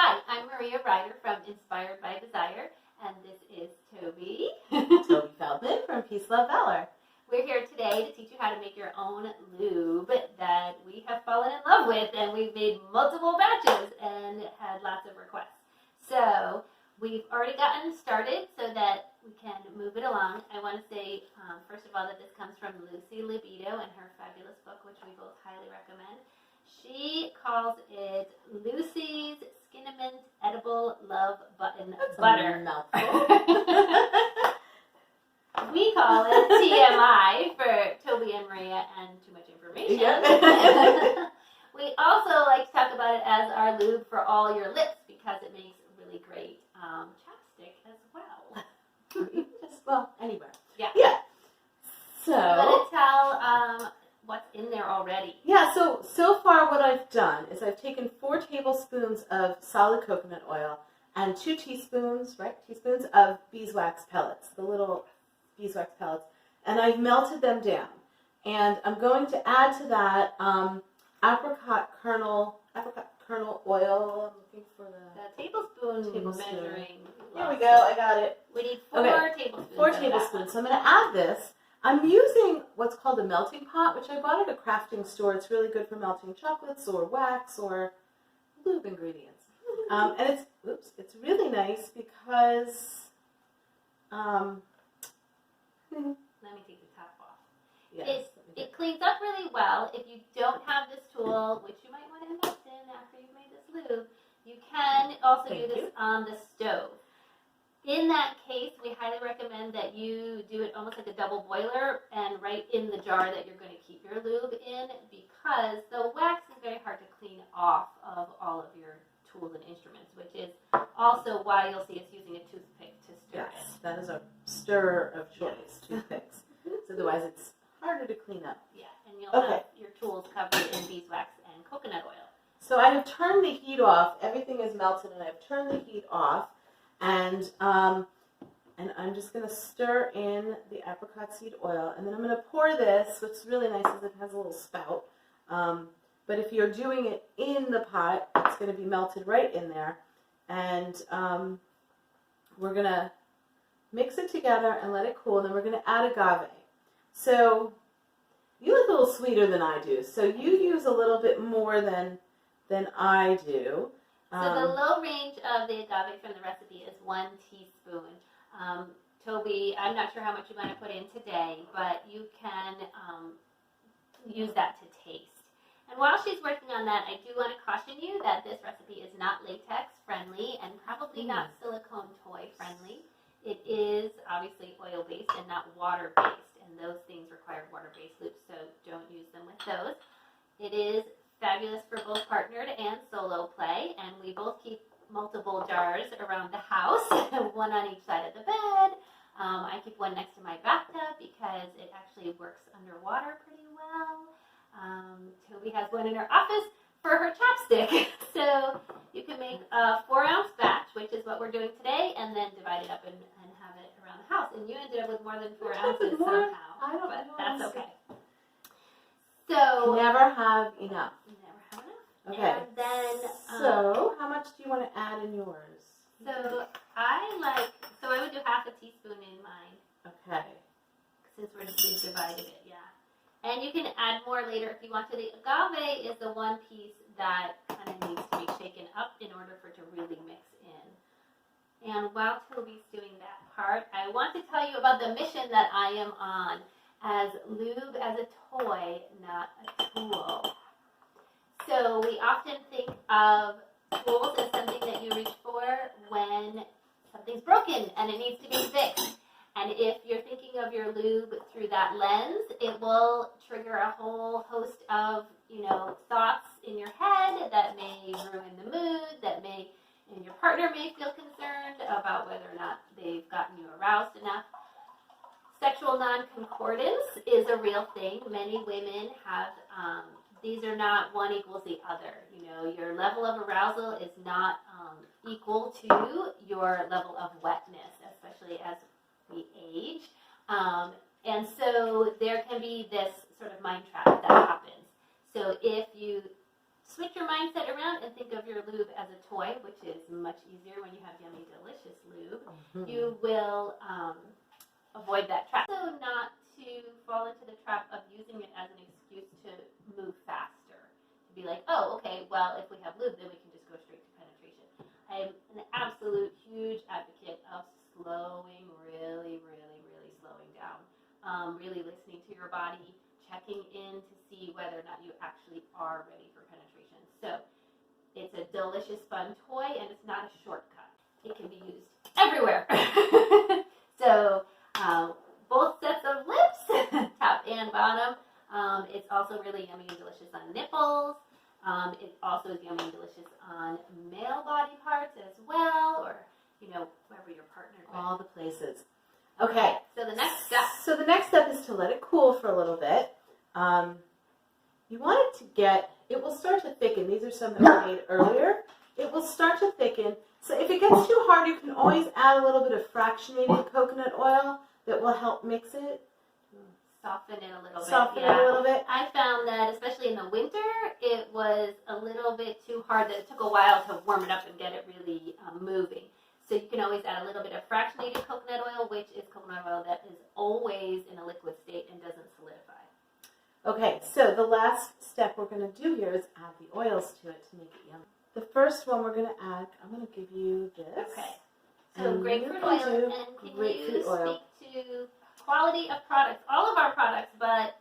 Hi, I'm Maria Ryder from Inspired by Desire, and this is Tobi. Tobi Feldman from Peace, Love, Valor. We're here today to teach you how to make your own lube that we have fallen in love with, and we've made multiple batches and had lots of requests. So we've already gotten started so that we can move it along. I want to say, first of all, that this comes from Luci Libido and her fabulous book, which we both highly recommend. She calls it Luci's Skinamint Edible Love Button Butter. We call it TMI for Tobi and Maria and too much information. Yeah. We also like to talk about it as our lube for all your lips because it makes a really great chapstick as well. Anywhere. Yeah. Yeah. So I'm going to tell what's in there already. Yeah, so far what I've done is I've taken 4 tablespoons of solid coconut oil and 2 teaspoons of beeswax pellets, the little beeswax pellets, and I've melted them down. And I'm going to add to that apricot kernel oil. I'm looking for the tablespoon measuring. Here we go, I got it. We need 4 tablespoons. 4 tablespoons. So I'm going to add this. I'm using what's called a melting pot, which I bought at a crafting store. It's really good for melting chocolates or wax or lube ingredients. And it's really nice because let me take the top off. Yes, it cleans up really well. If you don't have this tool, which you might want to invest in after you've made this lube, you can also do this on the stove. In that case, we highly recommend that you do it almost like a double boiler and right in the jar that you're going to keep your lube in, because the wax is very hard to clean off of all of your tools and instruments, which is also why you'll see us using a toothpick to stir it. yes, that is a stirrer of choice, toothpicks. So otherwise it's harder to clean up. Yeah, and you'll have your tools covered in beeswax and coconut oil. So I have turned the heat off. Everything is melted and I've turned the heat off. And I'm just going to stir in the apricot seed oil. And then I'm going to pour this. What's really nice is it has a little spout. But if you're doing it in the pot, it's going to be melted right in there. And we're going to mix it together and let it cool. And then we're going to add agave. So you look a little sweeter than I do. So you use a little bit more than I do. So the low range of the agave from the recipe is 1 teaspoon. Tobi, I'm not sure how much you want to put in today, but you can use that to taste. And while she's working on that, I do want to caution you that this recipe is not latex friendly and probably not silicone toy friendly. It is obviously oil-based and not water-based, and those things require water-based loops, so don't use them with those. It is fabulous for both partnered and solo play, and we both keep multiple jars around the house, one on each side of the bed. I keep one next to my bathtub because it actually works underwater pretty well. Tobi has one in her office for her chapstick. So you can make a 4-ounce batch, which is what we're doing today, and then divide it up and have it around the house. And you ended up with more than 4 ounces somehow, but that's okay. So never have enough. Okay. And then, so how much do you want to add in yours? So I would do half a teaspoon in mine. Okay. Since we've divided it, yeah. And you can add more later if you want to. The agave is the one piece that kind of needs to be shaken up in order for it to really mix in. And while Tobi's doing that part, I want to tell you about the mission that I am on as lube as a toy, not a tool. So we often think of tools as something that you reach for when something's broken and it needs to be fixed. And if you're thinking of your lube through that lens, it will trigger a whole host of, thoughts in your head that may ruin the mood, and your partner may feel concerned about whether or not they've gotten you aroused enough. Sexual non-concordance is a real thing. Many women have these are not one equals the other. Your level of arousal is not equal to your level of wetness, especially as we age. And so there can be this sort of mind trap that happens. So if you switch your mindset around and think of your lube as a toy, which is much easier when you have yummy, delicious lube. You will avoid that trap. Also, not to fall into the trap of using it as an excuse to move faster. To be like, oh, okay, well, if we have lube, then we can just go straight to penetration. I'm an absolute huge advocate of slowing, really slowing down. Really listening to your body, checking in to see whether or not you actually are ready for penetration. So it's a delicious, fun toy, and it's not a shortcut. It can be used everywhere. So both sets of lips, top and bottom. It's also really yummy and delicious on nipples. It also is yummy and delicious on male body parts as well, or wherever you're partnered with. All the places. Okay. So the next step. So the next step is to let it cool for a little bit. You want it to it will start to thicken. These are some that we made earlier. It will start to thicken. So if it gets too hard, you can always add a little bit of fractionated coconut oil that will help mix it. Soften it a little bit. Soften it a little bit. I found that, especially in the winter, it was a little bit too hard. That it took a while to warm it up and get it really moving. So you can always add a little bit of fractionated coconut oil, which is coconut oil that is always in a liquid state and doesn't solidify. Okay, so the last step we're going to do here is add the oils to it to make it yummy. The first one we're going to add, I'm going to give you this. Okay. So grapefruit oil, and can you speak to quality of products? All of our products, but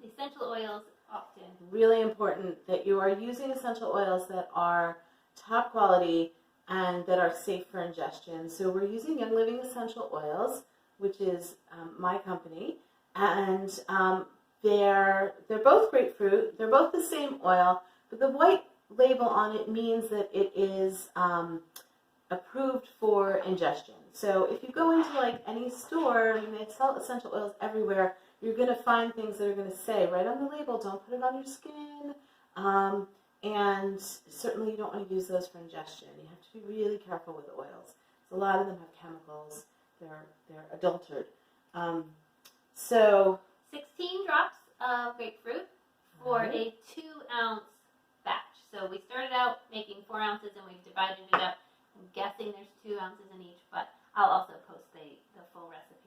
essential oils often. Really important that you are using essential oils that are top quality and that are safe for ingestion. So we're using Young Living Essential Oils, which is my company, and they're both grapefruit. They're both the same oil, but the white label on it means that it is approved for ingestion. So if you go into like any store, they sell essential oils everywhere, you're going to find things that are going to say right on the label, don't put it on your skin, and certainly you don't want to use those for ingestion. You have to be really careful with oils. So a lot of them have chemicals. They're adulterated. So 16 drops of grapefruit for a 2-ounce batch. So we started out making 4 ounces and we've divided it up. I'm guessing there's 2 ounces in each, but I'll also post the full recipe.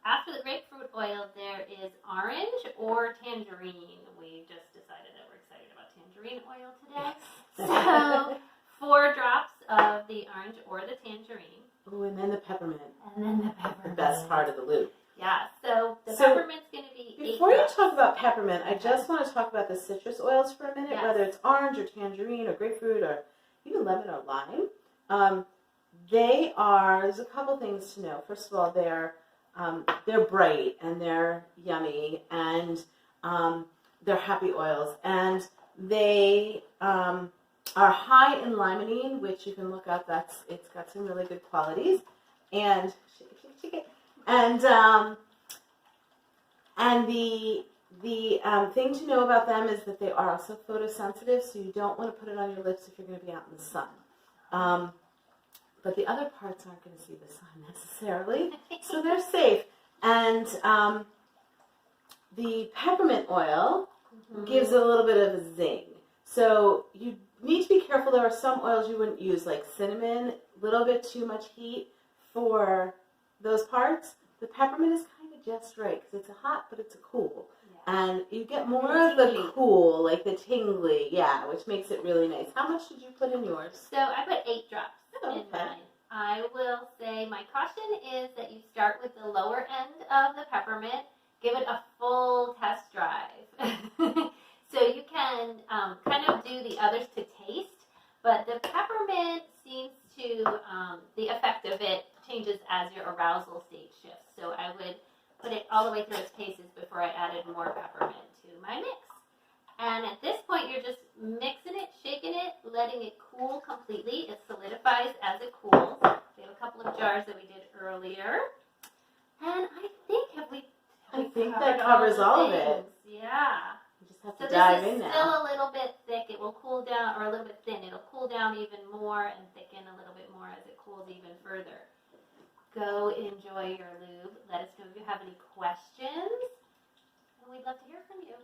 After the grapefruit oil, there is orange or tangerine. We just decided that we're excited about tangerine oil today. So 4 drops of the orange or the tangerine. Oh, and then the peppermint. And then the peppermint. The best part of the lube. Yeah, so the peppermint's going to be 8 Before you drops. talk about peppermint, I just want to talk about the citrus oils for a minute, Yes. whether it's orange or tangerine or grapefruit or even lemon or lime. There's a couple things to know. First of all, they're bright and they're yummy and they're happy oils. And they are high in limonene, which you can look up. It's got some really good qualities. And And the thing to know about them is that they are also photosensitive, so you don't want to put it on your lips if you're going to be out in the sun. But the other parts aren't going to see the sun necessarily, so they're safe. And the peppermint oil gives it a little bit of a zing. So you need to be careful. There are some oils you wouldn't use, like cinnamon, a little bit too much heat for those parts. The peppermint is kind of just right because it's a hot, but it's a cool. Yeah. And you get more of the cool, like the tingly, which makes it really nice. How much did you put in yours? So I put 8 drops in mine. I will say my caution is that you start with the lower end of the peppermint. Give it a full test drive. So you can kind of do the others to taste, but the peppermint seems to, the effect of it changes as your arousal state shifts. So I would put it all the way through its paces before I added more peppermint to my mix. And at this point, you're just mixing it, shaking it, letting it cool completely. It solidifies as it cools. We have a couple of jars that we did earlier. And I think, I think that covers all of it. Yeah. You just have to dive in now. So this is still a little bit thick. It will cool down, or a little bit thin. It'll cool down even more and thicken a little bit more as it cools even further. Go enjoy your lube. Let us know if you have any questions. And we'd love to hear from you.